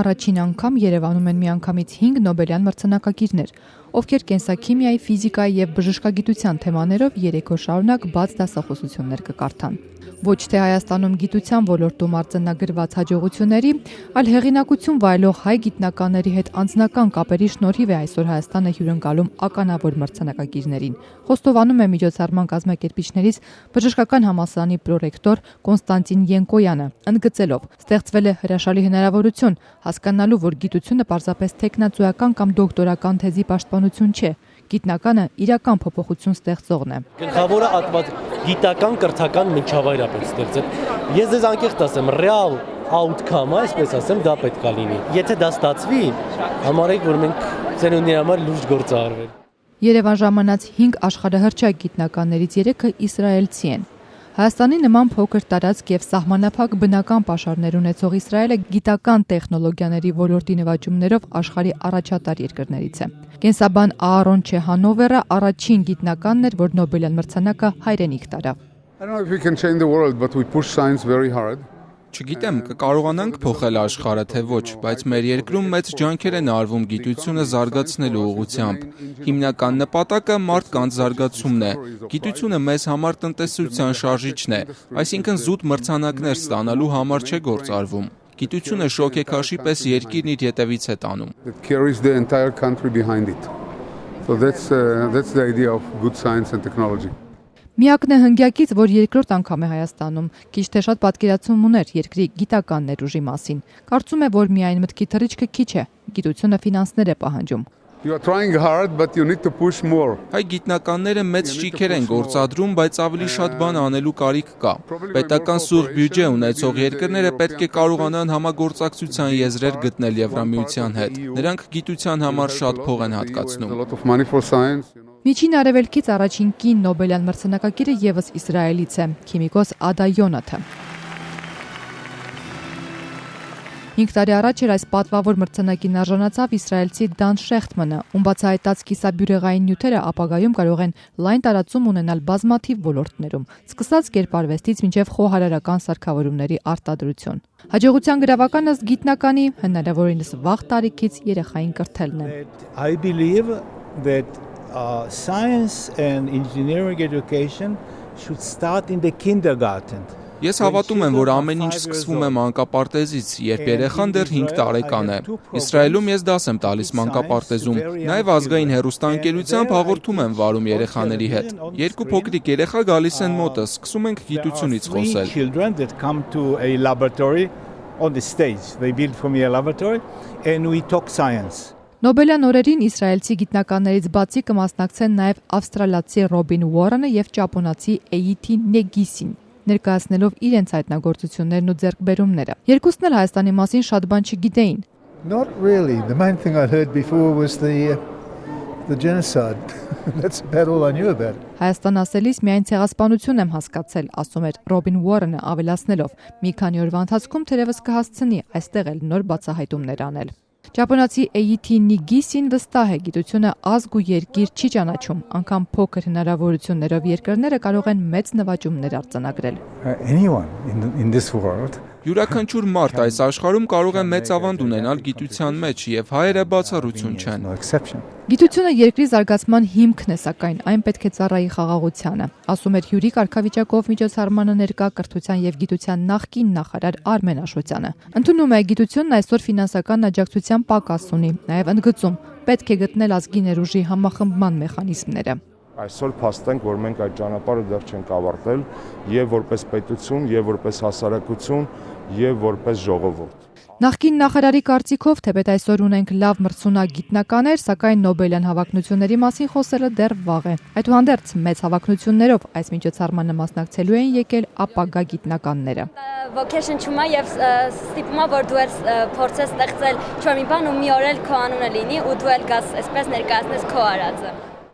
Առաջին անգամ Երևանում են միանգամից 5 Նոբելյան մրցանակակիրներ, ովքեր կենսաքիմիայի, ֆիզիկայի և բժշկագիտության թեմաներով 3 օր շարունակ բաց դասախոսություններ կկարդան։ Ոչ թե Հայաստանում գիտության ոլորտում արձանագրված հաջողությունների, այլ հեղինակություն վայելող հայ գիտնականների հետ անձնական կապերի շնորհիվ է այսօր Հայաստանը հյուրընկալում ականավոր մրցանակակիրներին, խոստովանում է միջոցառման կազմակերպիչներից բժշկական համալսարանի պրոռեկտոր Կոնստանտին Յենկոյանը, ընդգծելով, ստեղծվել է հրաշալի հնարավորություն հասկանալու, որ գիտությունը պարզապես թեկնածուական կամ դոկտորական թեզի պաշտպանություն չէ, գիտնականը իրական փոփոխություն ստեղծողն է։ Գլխավորը գիտական կրթական միջավայր է պետք ստեղծել։ Ես ձեզ անկեղծ ասեմ, real outcome-ը, այսպես ասեմ, դա պետք է լինի։ Եթե դա ստացվի, համարեք, որ մենք ծերունի համար լուրջ գործ արվել։ Երևան ժամանած 5 աշխարհահռչակ գիտնականներից 3-ը իսրայելցի են։ Հայաստանի նման փոքր տարածք եւ սահմանափակ բնական պաշարներ ունեցող Իսրայելը գիտական տեխնոլոգիաների ոլորտի նվաճումներով աշխարհի առաջատար երկրներից է։ Կենսաբան Аарոն Չեհանովերը առաջին գիտնականն էր, որ Նոբելյան մրցանակը հայրենիք տարավ։ Չգիտեմ, կկարողանանք փոխել աշխարհը, թե ոչ, բայց մեր երկրում մեծ ջանքեր են արվում գիտությունը զարգացնելու ուղղությամբ։ Հիմնական նպատակը մարդկանց զարգացումն է։ Գիտությունը մեզ համար տնտեսության շարժիչն է, այսինքն զուտ մրցանակներ ստանալու համար չէ գործ արվում։ Գիտությունը շոգեքաշի պես երկիրն իր ետևից է տանում։ Միակն է հնգյակից, որ երկրորդ անգամ է Հայաստանում, քիչ թե շատ պատկերացում ուներ երկրի գիտական ներուժի մասին։ Կարծում է, որ միայն մտքի թռիչքը քիչ է, գիտությունը ֆինանսներ է պահանջում։ Հայ գիտնականները մեծ ճիգեր են գործադրում, բայց ավելի շատ բան անելու կարիք կա։ Պետական սուղ բյուջե ունեցող երկրները պետք է կարողանան համագործակցության եզրեր գտնել Եվրամիության հետ։ Նրանք գիտության համար շատ փող են հատկացնում։ Միջին Արևելքից առաջին կին Նոբելյան մրցանակակիրը ևս Իսրայելից է, քիմիկոս Ադա Յոնաթը։ 5 տարի առաջ էր այս պատվավոր մրցանակին արժանացավ իսրայելցի Դան Շեխտմանը, ում բացահայտած կիսաբյուրեղային նյութերը ապագայում կարող են լայն տարածում ունենալ բազմաթիվ ոլորտներում, սկսած կերպարվեստից մինչև խոհարարական սարքավորումների արտադրություն։ Հաջողության գրավականը գիտնականի հնարավորինս վաղ տարիքից երեխային կրթելն է։ Science and engineering education should start in the kindergarten. Ես հավատում եմ, որ ամեն ինչ սկսվում է մանկապարտեզից, երբ երեխան դեռ 5 տարեկան է։ Իսրայելում ես դաս եմ տալիս մանկապարտեզում, նաև ազգային հեռուստաընկերությամբ հաղորդում եմ վարում երեխաների հետ։ Երկու փոքրիկ երեխա գալիս են մոտս, սկսում ենք գիտությունից խոսել։ Նոբելյան օրերին իսրայելցի գիտնականներից բացի կմասնակցեն նաև ավստրալացի Ռոբին Ուորենը եւ ճապոնացի Էյիթի Նեգիսին, ներկայացնելով իրենց հայտնագործություններն ու ձեռքբերումները։ Երկուսն էլ Հայաստանի մասին շատ բան չգիտեին։ Հայաստան ասելիս միայն ցեղասպանություն եմ հասկացել, ասում էր Ռոբին Ուորենը, ավելացնելով. մի քանի օրվա ընթացքում թերևս կհասցնի այստեղ էլ նոր բացահայտումներ անել։ Ճապոնացի Էյիթի Նիգիսին վստահ է, գիտությունը ազգ ու երկիր չի ճանաչում, անգամ փոքր հնարավորություններով երկրները կարող են մեծ նվաճումներ արձանագրել։ Յուրաքանչյուր մարդ այս աշխարհում կարող է մեծ ավանդ ունենալ գիտության մեջ, եւ հայերը բացառություն չեն։ Գիտությունը երկրի զարգացման հիմքն է, սակայն այն պետք է ծառայի խաղաղությանը, ասում էր հյուրի կարգավիճակով միջոցառմանը ներկա կրթության եւ գիտության նախկին նախարար Արմեն Աշոտյանը։ Ընդունում է, գիտությունն այսօր ֆինանսական աջակցության պակաս ունի, նաեւ ընդգծում, պետք է գտնել ազգի ներուժի համախմբման մեխանիզմները։ Այսօր փաստենք, որ մենք այդ ճանապարհը դեռ չենք ավարտել եւ որպես պետություն, եւ որպես հասարակություն, եւ որպես ժողովուրդ։ Նախկին նախարարի կարծիքով, թեպետ այսօր ունենք լավ մրցունակ գիտնականներ, սակայն Նոբելյան հավակնությունների մասին խոսելը դեռ վաղ է։ Այդուհանդերձ մեծ հավակնություններով այս միջոցառմանը մասնակցելու են եկել ապագա գիտնականները։ Ոգեշնչում է եւ ստիպում է, որ դու ես փորձես ստեղծել ինչ-որ մի բան ու մի օր էլ քո անունը լինի ու դու էլ գաս այսպես ներկայացնես քո արածը։